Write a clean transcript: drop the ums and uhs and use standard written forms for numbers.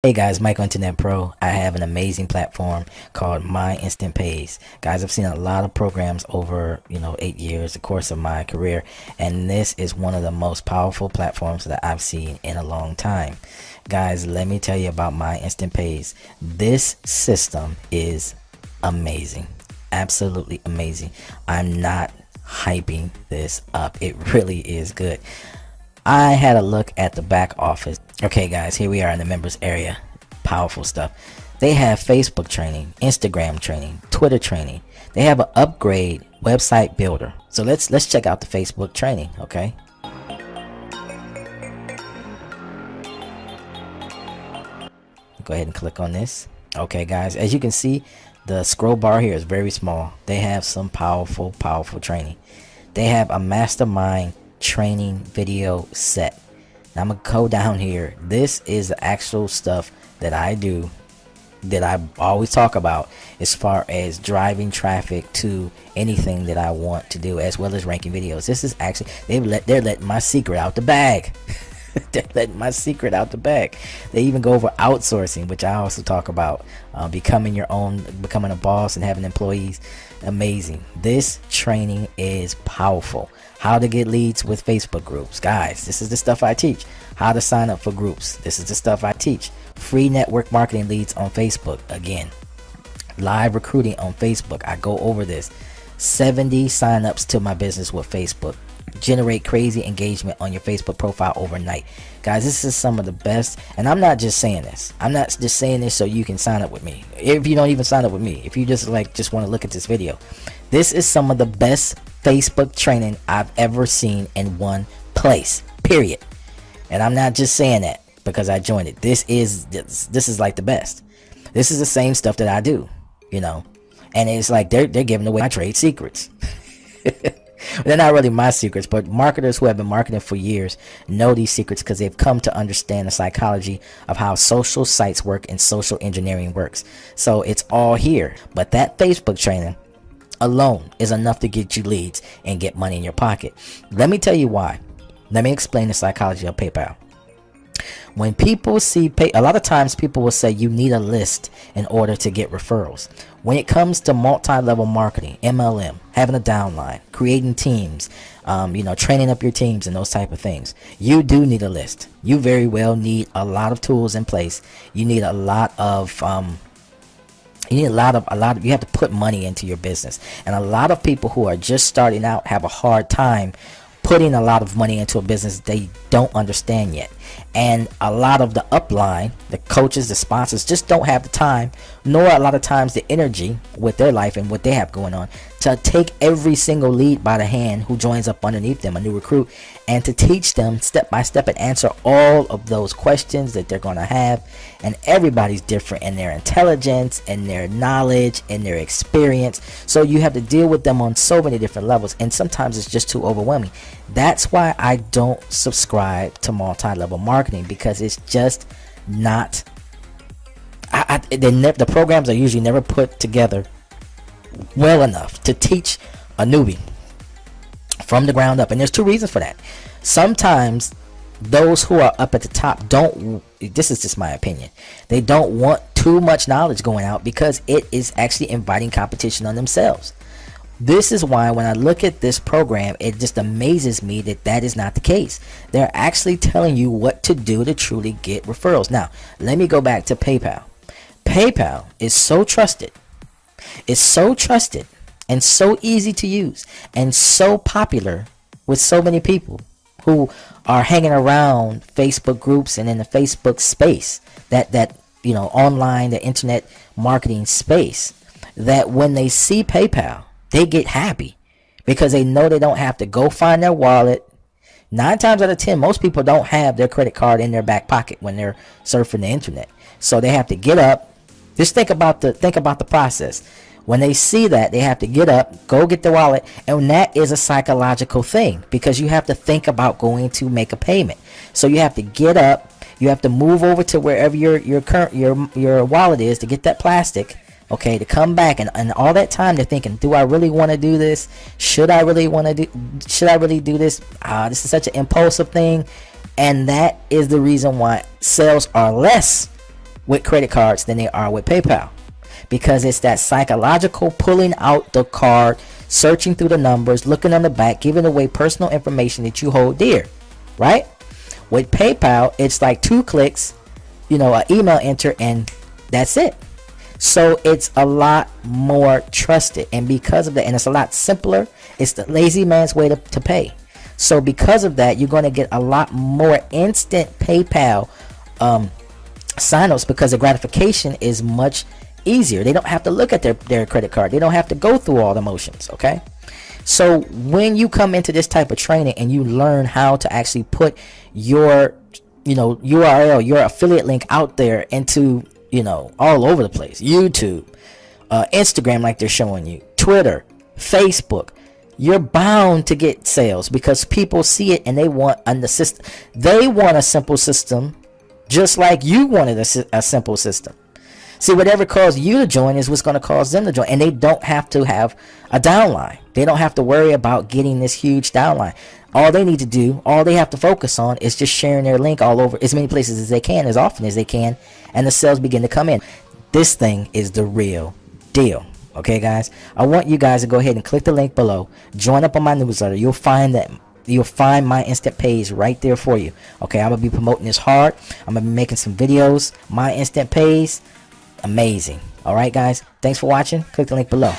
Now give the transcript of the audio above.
Hey guys, Michael Internet Pro. I have an amazing platform called My Instant Pays. Guys, I've seen a lot of programs over, 8 years, the course of my career, and this is one of the most powerful platforms that I've seen in a long time. Guys, let me tell you about My Instant Pays. This system is amazing. Absolutely amazing. I'm not hyping this up. It really is good. I had a look at the back office. Okay guys, here we are in the members area. Powerful stuff. They have Facebook training, Instagram training, Twitter training. They have an upgrade website builder. So let's check out the Facebook training, okay? Go ahead and click on this. Okay guys, as you can see, the scroll bar here is very small. They have some powerful training. They have a mastermind training video set. Now I'm gonna go down here. This is the actual stuff that I do, that I always talk about, as far as driving traffic to anything that I want to do, as well as ranking videos. This is actually, they're letting my secret out the bag. They're letting my secret out the bag. They even go over outsourcing, which I also talk about, becoming a boss and having employees. Amazing. This training is powerful. How to get leads with Facebook groups. Guys, this is the stuff I teach. How to sign up for groups. This is the stuff I teach. Free network marketing leads on Facebook. Again, live recruiting on Facebook. I go over this. 70 signups to my business with Facebook. Generate crazy engagement on your Facebook profile overnight. Guys, this is some of the best, and I'm not just saying this. I'm not just saying this so you can sign up with me. If you don't even sign up with me, if you just want to look at this video, this is some of the best Facebook training I've ever seen in one place, period. And I'm not just saying that because I joined it. This is like the best. This is the same stuff that I do, and it's like they're giving away my trade secrets. They're not really my secrets, but marketers who have been marketing for years know these secrets because they've come to understand the psychology of how social sites work and social engineering works. So it's all here. But that Facebook training alone is enough to get you leads and get money in your pocket. Let me tell you why. Let me explain the psychology of PayPal. When people see a lot of times people will say you need a list in order to get referrals. When it comes to multi-level marketing, MLM, having a downline, creating teams, training up your teams and those type of things, you do need a list. You very well need a lot of tools in place. You need a lot of you have to put money into your business. And a lot of people who are just starting out have a hard time putting a lot of money into a business they don't understand yet. And a lot of the upline, the coaches, the sponsors, just don't have the time, nor a lot of times the energy with their life and what they have going on, to take every single lead by the hand who joins up underneath them, a new recruit, and to teach them step by step and answer all of those questions that they're going to have. And everybody's different in their intelligence and their knowledge and their experience, so you have to deal with them on so many different levels, and sometimes it's just too overwhelming. That's why I don't subscribe to multi-level marketing, because it's just not, the programs are usually never put together well enough to teach a newbie from the ground up. And there's two reasons for that. Sometimes those who are up at the top this is just my opinion, they don't want too much knowledge going out because it is actually inviting competition on themselves. This is why when I look at this program, it just amazes me that is not the case. They're actually telling you what to do to truly get referrals. Now, let me go back to PayPal. PayPal is so trusted. It's so trusted and so easy to use and so popular with so many people who are hanging around Facebook groups and in the Facebook space, that online, the internet marketing space, that when they see PayPal, they get happy because they know they don't have to go find their wallet. 9 times out of 10, most people don't have their credit card in their back pocket when they're surfing the internet. So they have to get up. Just think about the process. When they see that, they have to get up, go get the wallet, and that is a psychological thing because you have to think about going to make a payment. So you have to get up, you have to move over to wherever your wallet is to get that plastic. Okay, to come back, and all that time they're thinking, do I really want to do this? Should I really do this? This is such an impulsive thing. And that is the reason why sales are less with credit cards than they are with PayPal, because it's that psychological pulling out the card, searching through the numbers, looking on the back, giving away personal information that you hold dear, right? With PayPal, it's like 2 clicks, an email enter, and that's it. So it's a lot more trusted, and because of that, and it's a lot simpler, it's the lazy man's way to pay. So because of that, you're going to get a lot more instant PayPal signups, because the gratification is much easier. They don't have to look at their credit card. They don't have to go through all the motions. Okay, so when you come into this type of training and you learn how to actually put your URL, your affiliate link out there into all over the place, YouTube, Instagram, like they're showing you, Twitter, Facebook, you're bound to get sales, because people see it and they want a simple system, just like you wanted a simple system. See, whatever caused you to join is what's going to cause them to join, and they don't have to have a downline. They don't have to worry about getting this huge downline. All they need to do, all they have to focus on, is just sharing their link all over, as many places as they can, as often as they can, and the sales begin to come in. This thing is the real deal. Okay, guys, I want you guys to go ahead and click the link below, join up on my newsletter. You'll find my instant pays right there for you. Okay, I'm gonna be promoting this hard. I'm gonna be making some videos. My instant pays, amazing. All right, guys, thanks for watching. Click the link below.